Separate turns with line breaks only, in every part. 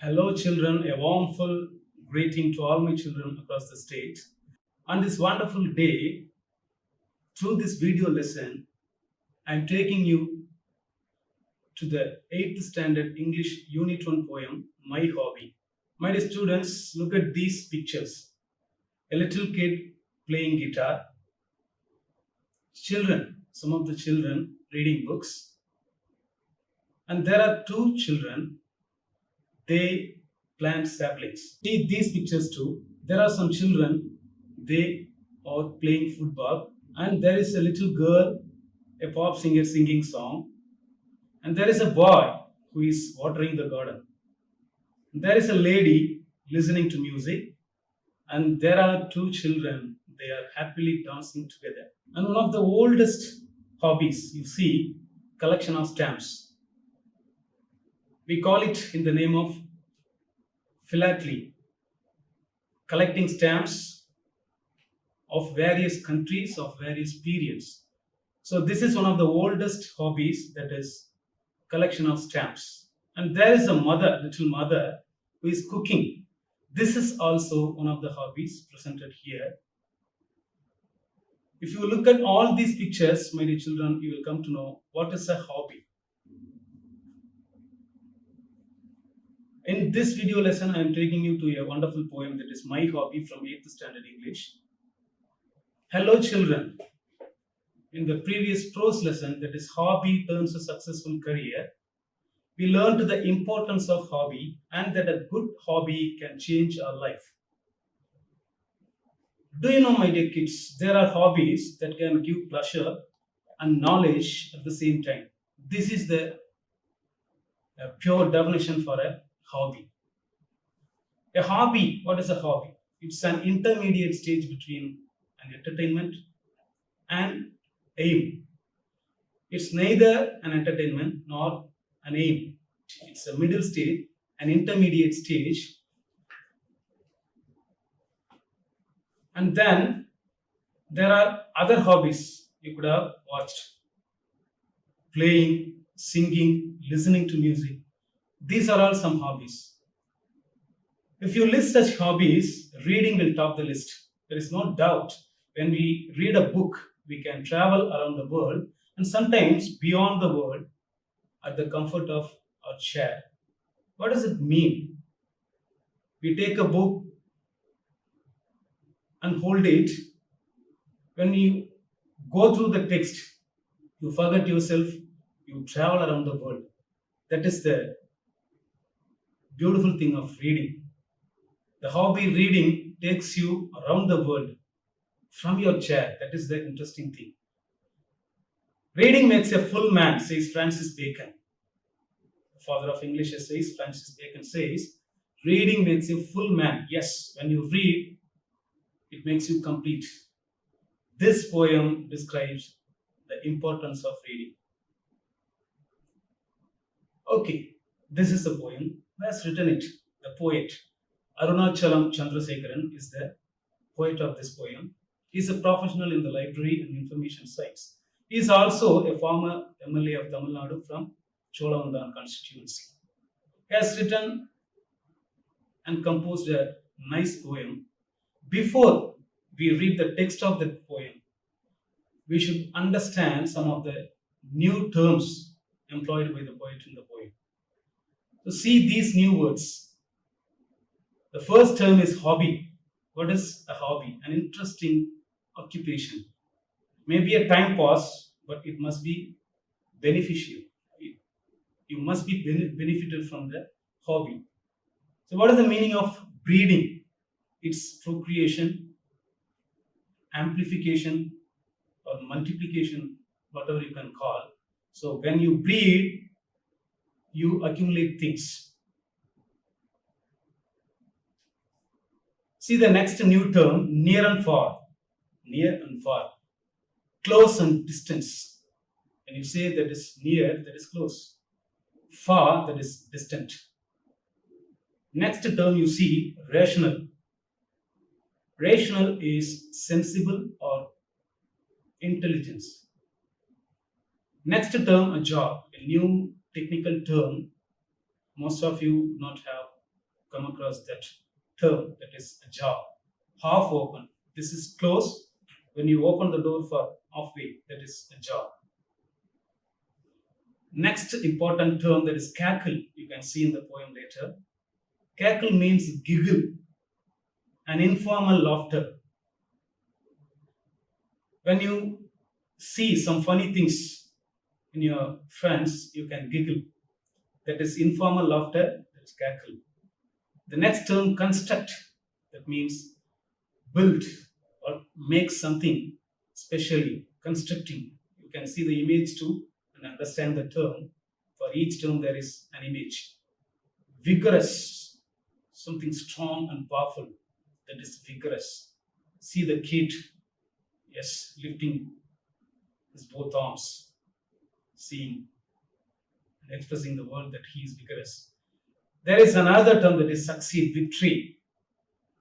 Hello, children. A warmful greeting to all my children across the state. On this wonderful day, through this video lesson, I'm taking you to the 8th standard English Unit 1 poem, My Hobby. My dear students, look at these pictures. A little kid playing guitar, children, some of the children reading books, and there are two children, they plant saplings. See these pictures too. There are some children, they are playing football, and there is a little girl, a pop singer singing song, and there is a boy who is watering the garden. There is a lady listening to music, and there are two children, they are happily dancing together. And one of the oldest hobbies, you see, collection of stamps. We call it in the name of philately, collecting stamps of various countries, of various periods. So this is one of the oldest hobbies, that is collection of stamps. And there is a mother, little mother, who is cooking. This is also one of the hobbies presented here. If you look at all these pictures, my dear children, you will come to know what is a hobby. In this video lesson, I am taking you to a wonderful poem that is My Hobby from 8th Standard English. Hello children. In the previous prose lesson, that is Hobby Turns a Successful Career, we learned the importance of hobby and that a good hobby can change our life. Do you know, my dear kids, there are hobbies that can give pleasure and knowledge at the same time. This is the pure definition for a hobby. A hobby, what is a hobby? It's an intermediate stage between an entertainment and aim. It's neither an entertainment nor an aim. It's a middle stage, an intermediate stage. And then there are other hobbies you could have watched. Playing, singing, listening to music. These are all some hobbies. If you list such hobbies, reading will top the list. There is no doubt. When we read a book, we can travel around the world and sometimes beyond the world at the comfort of our chair. What does it mean? We take a book and hold it. When you go through the text, you forget yourself, you travel around the world. That is the beautiful thing of reading. The hobby reading takes you around the world from your chair. That is the interesting thing. Reading makes a full man, says Francis Bacon. The father of English says, Francis Bacon says, reading makes a full man. Yes, when you read, it makes you complete. This poem describes the importance of reading. Okay, this is the poem. Who has written it? The poet. Arunachalam Chandrasekharan is the poet of this poem. He is a professional in the library and information science. He is also a former MLA of Tamil Nadu from Cholamandan constituency. He has written and composed a nice poem. Before we read the text of the poem, we should understand some of the new terms employed by the poet in the poem. So see these new words. The first term is hobby. What is a hobby? An interesting occupation. Maybe a time pass, but it must be beneficial. You must be benefited from the hobby. So what is the meaning of breeding? It's procreation, amplification, or multiplication, whatever you can call. So when you breed, you accumulate things. See the next new term, near and far. Near and far. Close and distance. When you say that is near, that is close. Far, that is distant. Next term you see, rational. Rational is sensible or intelligence. Next term, a job, a new technical term. Most of you not have come across that term, that is a jar. Half open. This is closed. When you open the door for halfway, that is a jar. Next important term, that is cackle. You can see in the poem later. Cackle means giggle, an informal laughter. When you see some funny things in your friends, you can giggle. That is informal laughter, that is cackle. The next term, construct. That means build or make something specially, constructing. You can see the image too and understand the term. For each term there is an image. Vigorous, something strong and powerful, that is vigorous. See the kid, yes, lifting his both arms, seeing and expressing the world that he is vigorous. There is another term, that is succeed, victory,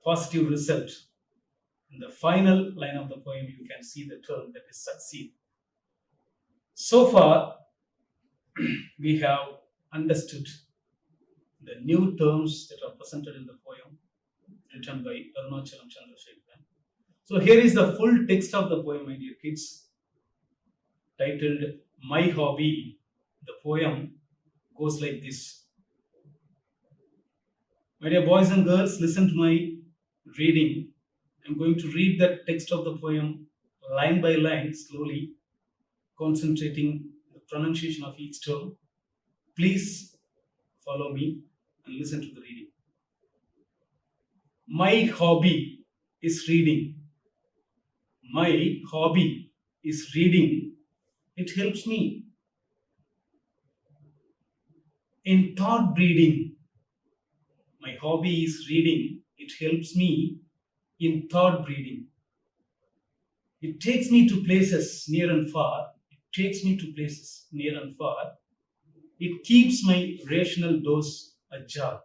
positive result. In the final line of the poem, you can see the term, that is succeed. So far, we have understood the new terms that are presented in the poem written by Untitled Chapter. So here is the full text of the poem, my dear kids, titled My Hobby. The poem goes like this. My dear boys and girls, listen to my reading. I'm going to read the text of the poem line by line, slowly, concentrating the pronunciation of each term. Please follow me and listen to the reading. My hobby is reading. My hobby is reading. It helps me in thought breeding. My hobby is reading. It helps me in thought breeding. It takes me to places near and far. It takes me to places near and far. It keeps my rational dose ajar.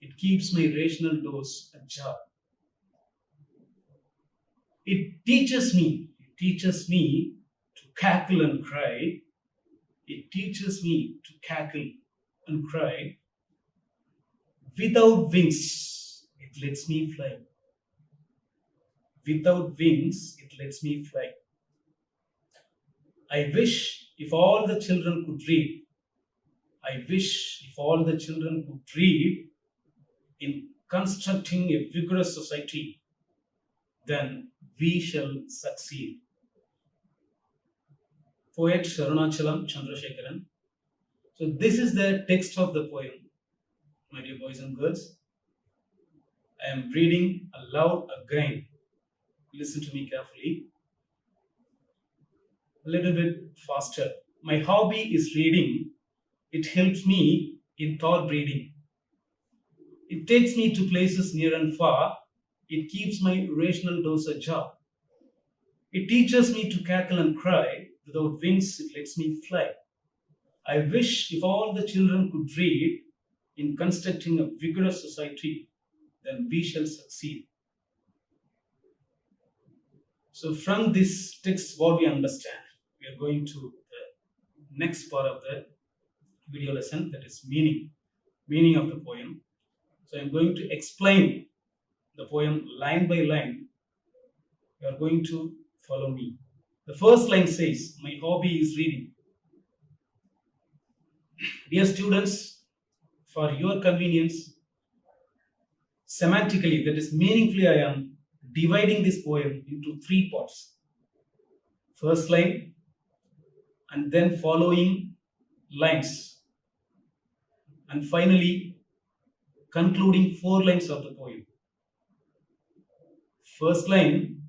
It keeps my rational dose ajar. It teaches me to cackle and cry. It teaches me to cackle and cry. Without wings, it lets me fly. Without wings, it lets me fly. I wish if all the children could read. I wish if all the children could read in constructing a vigorous society, then we shall succeed. Poet Arunachalam Chandrasekharan. So this is the text of the poem, my dear boys and girls. I am reading aloud again. Listen to me carefully. A little bit faster. My hobby is reading. It helps me in thought breeding. It takes me to places near and far. It keeps my rational dose ajar. It teaches me to cackle and cry. Without wings, it lets me fly. I wish if all the children could read in constructing a vigorous society, then we shall succeed. So from this text, what we understand, we are going to the next part of the video lesson, that is meaning of the poem. So I'm going to explain the poem line by line. You are going to follow me. The first line says, my hobby is reading. Dear students, for your convenience, semantically, that is meaningfully, I am dividing this poem into three parts. First line and then following lines, and finally concluding 4 lines of the poem. First line,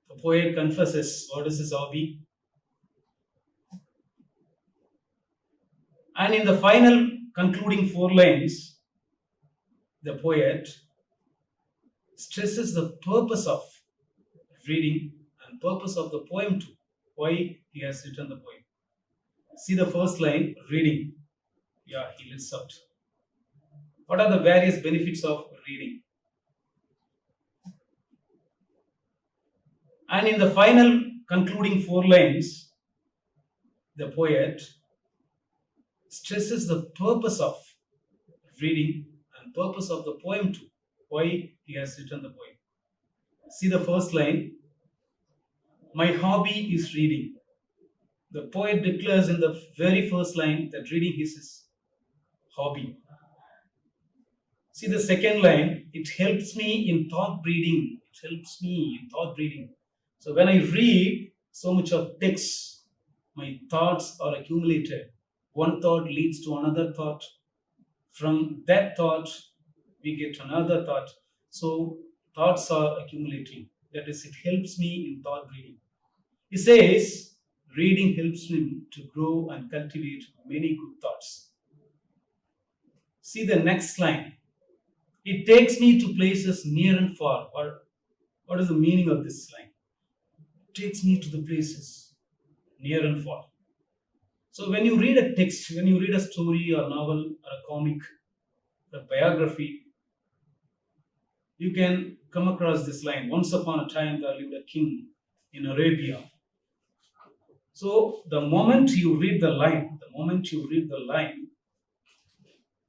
the poet confesses what is his hobby, and in the final concluding 4 lines, the poet stresses the purpose of reading and purpose of the poem too, why he has written the poem. See the first line, reading. Yeah, he lists out. What are the various benefits of reading? And in the final concluding 4 lines, the poet stresses the purpose of reading and and purpose of the poem too. Why he has written the poem. See the first line. My hobby is reading. The poet declares in the very first line that reading is his hobby. See the second line. It helps me in thought reading. It helps me in thought reading. So when I read so much of text, my thoughts are accumulated. One thought leads to another thought. From that thought, we get another thought. So thoughts are accumulating. That is, it helps me in thought reading. He says, reading helps me to grow and cultivate many good thoughts. See the next line. It takes me to places near and far. What is the meaning of this line? It takes me to the places near and far. So when you read a text, when you read a story or novel or a comic, a biography, you can come across this line. Once upon a time there lived a king in Arabia. So the moment you read the line,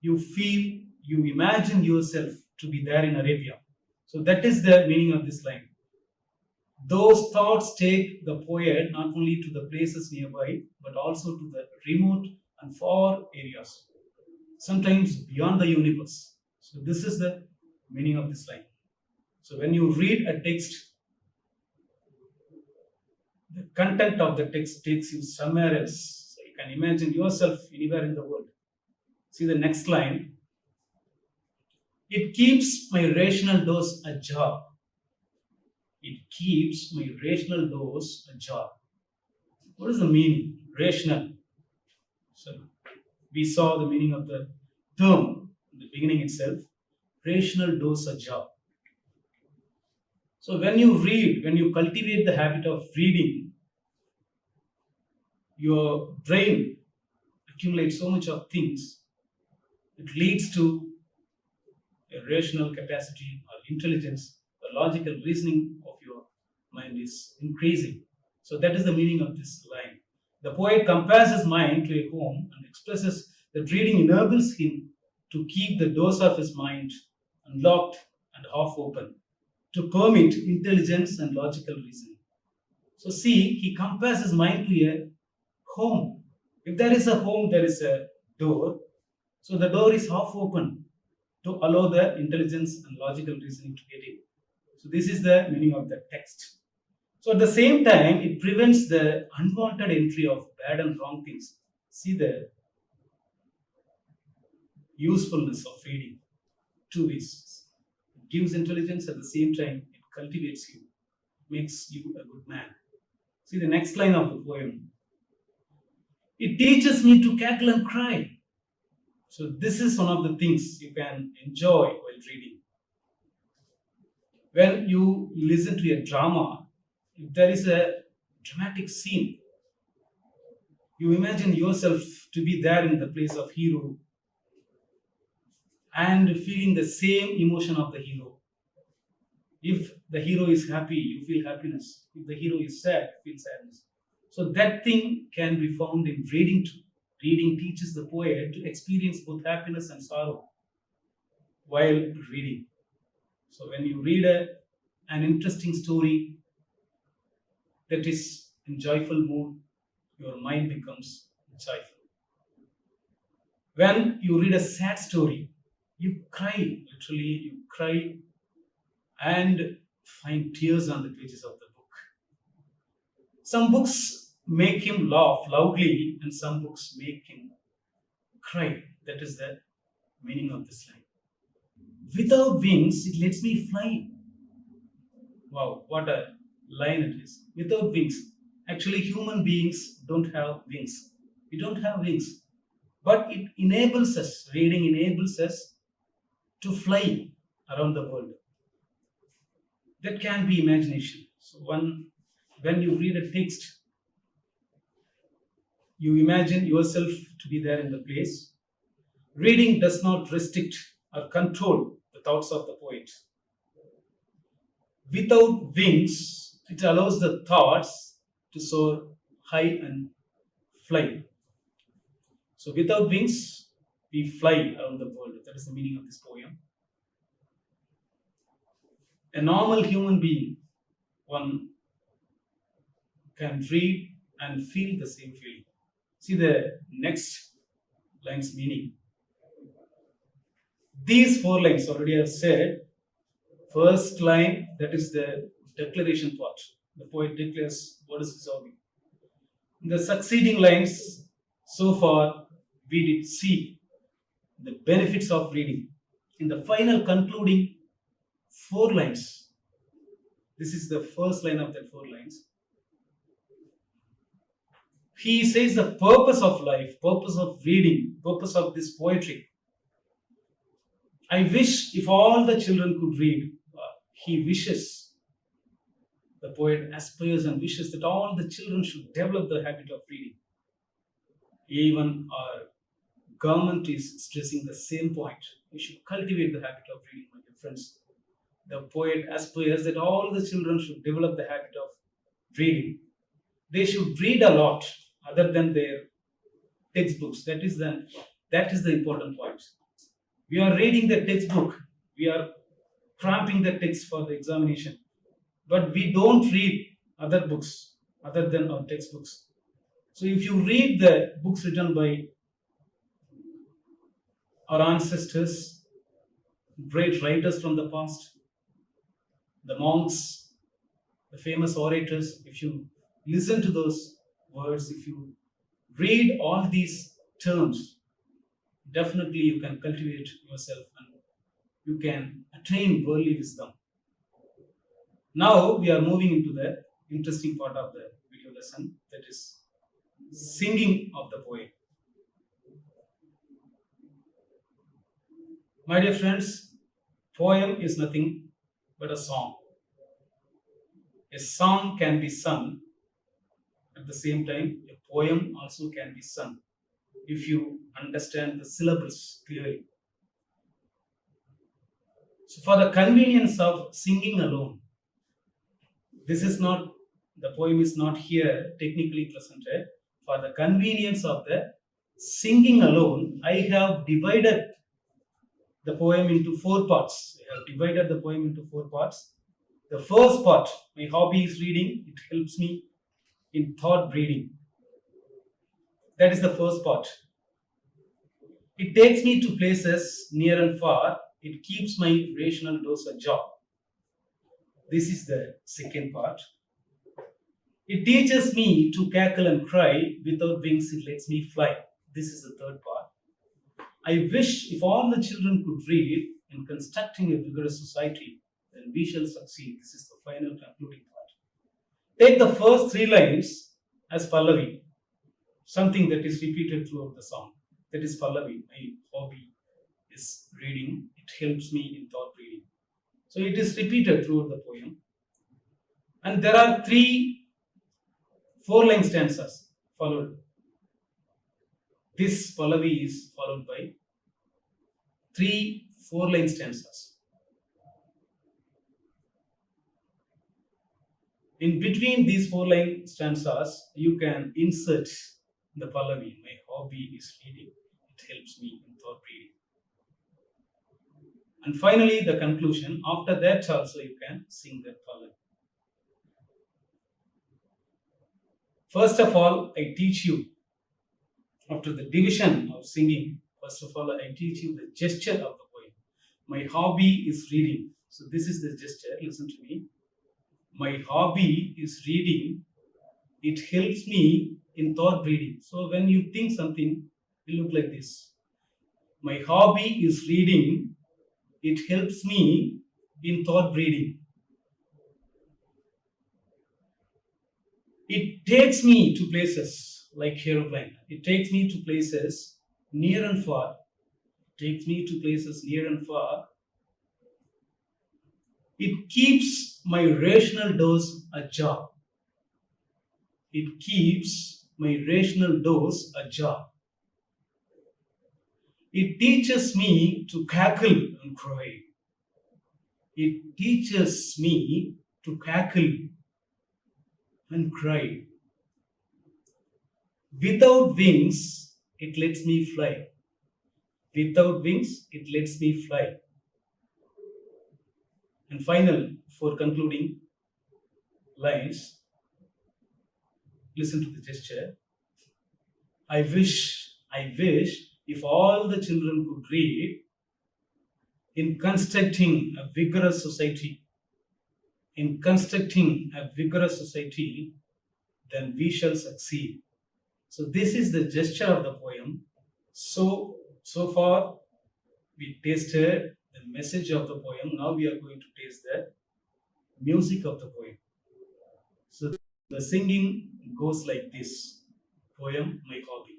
you feel, you imagine yourself to be there in Arabia. So that is the meaning of this line. Those thoughts take the poet not only to the places nearby, but also to the remote and far areas, sometimes beyond the universe. So this is the meaning of this line. So when you read a text, the content of the text takes you somewhere else. So you can imagine yourself anywhere in the world. See the next line. It keeps my rational dose ajar. It keeps my rational dose ajar. What is the meaning? Rational. So we saw the meaning of the term in the beginning itself. Rational dose ajar. So when you read, when you cultivate the habit of reading, your brain accumulates so much of things. It leads to a rational capacity or intelligence. The logical reasoning of your mind is increasing. So that is the meaning of this line. The poet compares his mind to a home and expresses that reading enables him to keep the doors of his mind unlocked and half open, to permit intelligence and logical reasoning. So see, he compares his mind to a home. If there is a home, there is a door. So the door is half open to allow the intelligence and logical reasoning to get in. So this is the meaning of the text. So at the same time, it prevents the unwanted entry of bad and wrong things. See the usefulness of reading. Two ways. It gives intelligence, at the same time it cultivates you, makes you a good man. See the next line of the poem. It teaches me to cackle and cry. So this is one of the things you can enjoy while reading. When you listen to a drama, if there is a dramatic scene, you imagine yourself to be there in the place of hero and feeling the same emotion of the hero. If the hero is happy, you feel happiness. If the hero is sad, you feel sadness. So that thing can be found in reading too. Reading teaches the poet to experience both happiness and sorrow while reading. So when you read an interesting story that is in joyful mood, your mind becomes joyful. When you read a sad story, you cry, literally you cry and find tears on the pages of the book. Some books make him laugh loudly and some books make him cry. That is the meaning of this line. Without wings, it lets me fly. Wow, what a line it is. Without wings. Actually, human beings don't have wings. We don't have wings. But it enables us, reading enables us to fly around the world. That can be imagination. So when you read a text, you imagine yourself to be there in the place. Reading does not restrict or control the thoughts of the poet. Without wings, it allows the thoughts to soar high and fly. So without wings, we fly around the world. That is the meaning of this poem. A normal human being, one can read and feel the same feeling. See the next line's meaning. These 4 lines already I have said. First line, that is the declaration part. The poet declares what is his hobby. In the succeeding lines, so far we did see the benefits of reading. In the final concluding 4 lines, this is the first line of that 4 lines. He says the purpose of life, purpose of reading, purpose of this poetry. I wish if all the children could read. He wishes, the poet aspires and wishes that all the children should develop the habit of reading. Even our government is stressing the same point. We should cultivate the habit of reading, my dear friends. The poet aspires that all the children should develop the habit of reading. They should read a lot other than their textbooks. That is the important point. We are reading the textbook. We are cramping the text for the examination. But we don't read other books other than our textbooks. So if you read the books written by our ancestors, great writers from the past, the monks, the famous orators, if you listen to those words, if you read all these terms, definitely you can cultivate yourself and you can attain worldly wisdom. Now we are moving into the interesting part of the video lesson, that is singing of the poem. My dear friends, poem is nothing but a song. A song can be sung. At the same time, a poem also can be sung if you understand the syllables clearly. So for the convenience of singing alone, the poem is not here technically presented. For the convenience of the singing alone, I have divided the poem into 4 parts. The first part, my hobby is reading. It helps me in thought reading. That is the first part. It takes me to places near and far. It keeps my rational dose a job. This is the second part. It teaches me to cackle and cry. Without wings, it lets me fly. This is the third part. I wish if all the children could read in constructing a vigorous society, then we shall succeed. This is the final concluding part. Take the first 3 lines as Pallavi, something that is repeated throughout the song. That is Pallavi. My hobby is reading. It helps me in thought reading. So it is repeated throughout the poem. And there are 4-line stanzas followed. This Pallavi is followed by 3 4-line stanzas. In between these 4-line stanzas, you can insert the Pallavi. My hobby is reading. It helps me in thought reading. And finally, the conclusion. After that also you can sing that Pallavi. First of all, I teach you, after the division of singing, first of all, I teach you the gesture of the poem. My hobby is reading. So this is the gesture. Listen to me. My hobby is reading. It helps me in thought reading. So when you think something, it will look like this. My hobby is reading. It helps me in thought reading. It takes me to places like aeroplane. It takes me to places near and far. It keeps my rational dose ajar. It teaches me to cackle and cry. Without wings, it lets me fly. Without wings, it lets me fly. And final, for concluding lines, listen to the gesture. I wish if all the children could read, in constructing a vigorous society, then we shall succeed. So this is the gesture of the poem. So far we tasted the message of the poem. Now we are going to taste the music of the poem. So the singing goes like this. Poem, my hobby.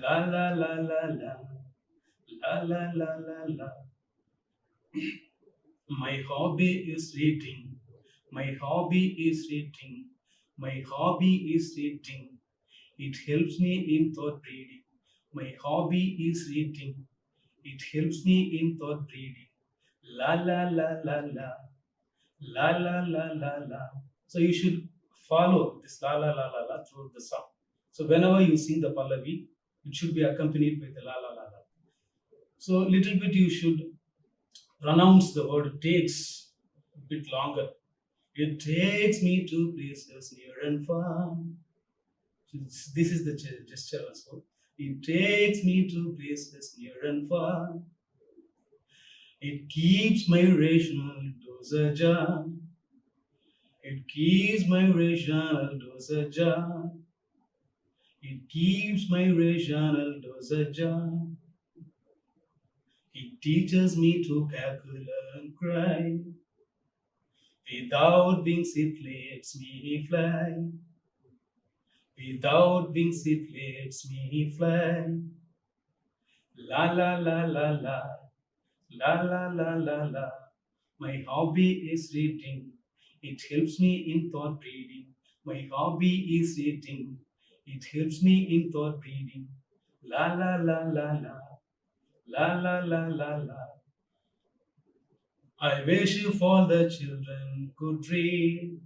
La la la la la, la la la la la. My hobby is reading. My hobby is reading. My hobby is reading. It helps me in thought reading. My hobby is reading. It helps me in thought reading. La la la la la. La la la la la. So you should follow this la la la la la throughout the song. So whenever you sing the Pallavi, it should be accompanied by the la la la la. So little bit you should pronounce the word takes a bit longer. It takes me to places near and far. This is the gesture also. It takes me to places near and far. It keeps my rational dosage on. It keeps my rational dosage on. It keeps my rational dosage on. It teaches me to cackle and cry. Without wings it lets me fly. Without wings it lets me fly. La la la la la. La la la la la. My hobby is reading. It helps me in thought reading. My hobby is reading. It helps me in thought reading. La la la la la. La la la la la. I wish if all the children could read.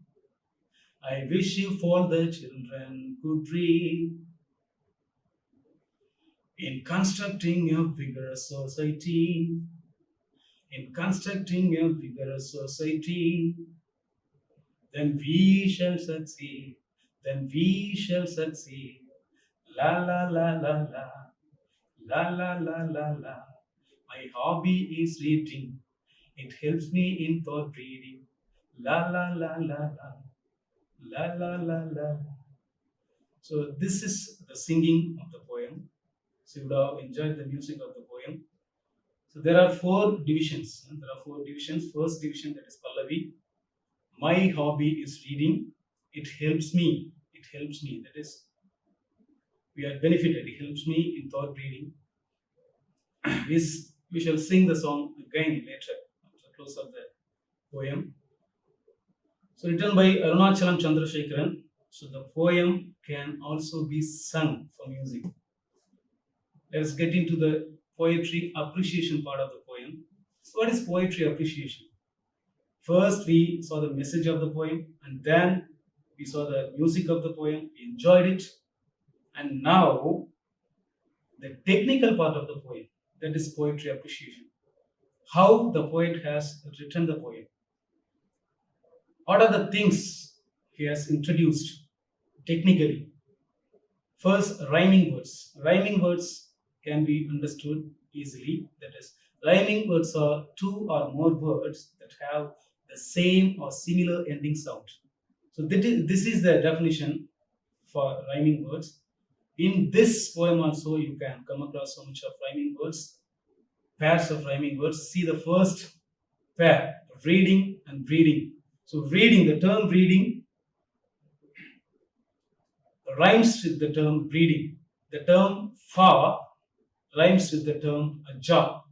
I wish if all the children could read. In constructing a vigorous society. In constructing a vigorous society. Then we shall succeed. Then we shall succeed. La la la la la. La la la la la. My hobby is reading. It helps me in thought reading. La la la la la. La la la la. So this is the singing of the poem. So you would have enjoyed the music of the poem. So there are 4 divisions. There are 4 divisions. First division, that is Pallavi. My hobby is reading. It helps me. It helps me. That is, we are benefited. It helps me in thought reading. We shall sing the song again later, after close of the poem. So written by Arunachalam Chandrasekharan. So the poem can also be sung for music. Let us get into the poetry appreciation part of the poem. So what is poetry appreciation? First we saw the message of the poem, and then we saw the music of the poem. We enjoyed it. And now the technical part of the poem, that is poetry appreciation. How the poet has written the poem. What are the things he has introduced technically? First, rhyming words. Rhyming words can be understood easily. That is, rhyming words are 2 or more words that have the same or similar ending sound. So this is the definition for rhyming words. In this poem also you can come across so much of rhyming words, pairs of rhyming words. See the first pair, reading and breeding. So reading, the term reading rhymes with the term breeding. The term far rhymes with the term jaw.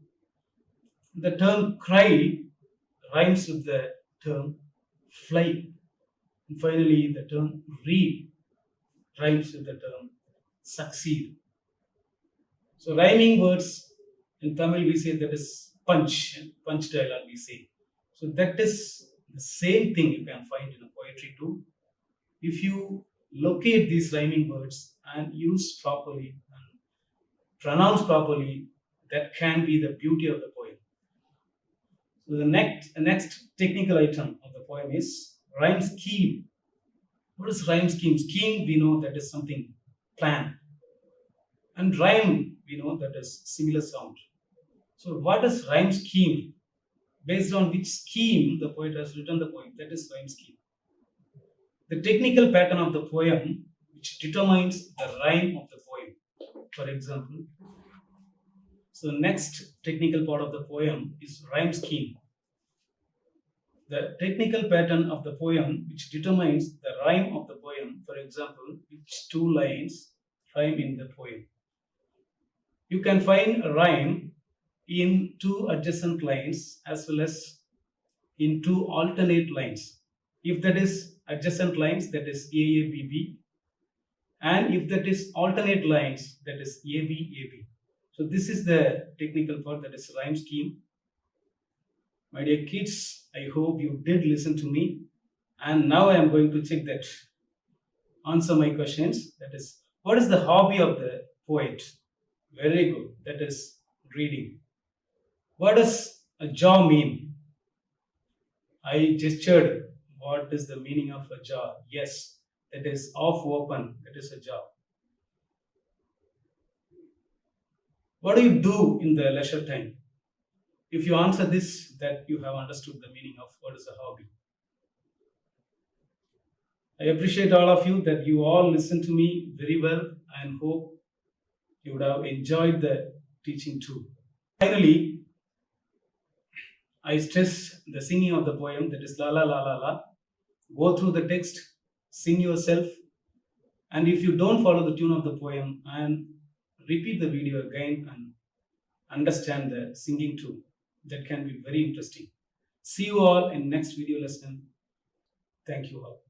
The term cry rhymes with the term fly. And finally, the term read rhymes with the term succeed. So rhyming words, in Tamil we say that is punch dialogue we say. So that is the same thing you can find in a poetry too. If you locate these rhyming words and use properly and pronounce properly, that can be the beauty of the poem. So the next technical item of the poem is rhyme scheme. What is rhyme scheme? Scheme, we know that is something plan, and rhyme, we know that is similar sound. So what is rhyme scheme? Based on which scheme the poet has written the poem, that is rhyme scheme. The technical pattern of the poem which determines the rhyme of the poem. For example, so next technical part of the poem is rhyme scheme. The technical pattern of the poem which determines the rhyme of the poem. For example, which two lines rhyme in the poem. You can find a rhyme in two adjacent lines as well as in two alternate lines. If that is adjacent lines, that is AABB, and if that is alternate lines, that is ABAB. So this is the technical part, that is rhyme scheme. My dear kids, I hope you did listen to me, and now I am going to check that, answer my questions. That is, what is the hobby of the poet? Very good, that is reading. What does a jaw mean? I gestured. What is the meaning of a jaw? Yes, that is off open, that is a jaw. What do you do in the leisure time? If you answer this, that you have understood the meaning of what is a hobby. I appreciate all of you that you all listened to me very well, and hope you would have enjoyed the teaching too. Finally, I stress the singing of the poem, that is la la la la la. Go through the text, sing yourself, and if you don't follow the tune of the poem, and repeat the video again and understand the singing too. That can be very interesting. See you all in next video lesson. Thank you all.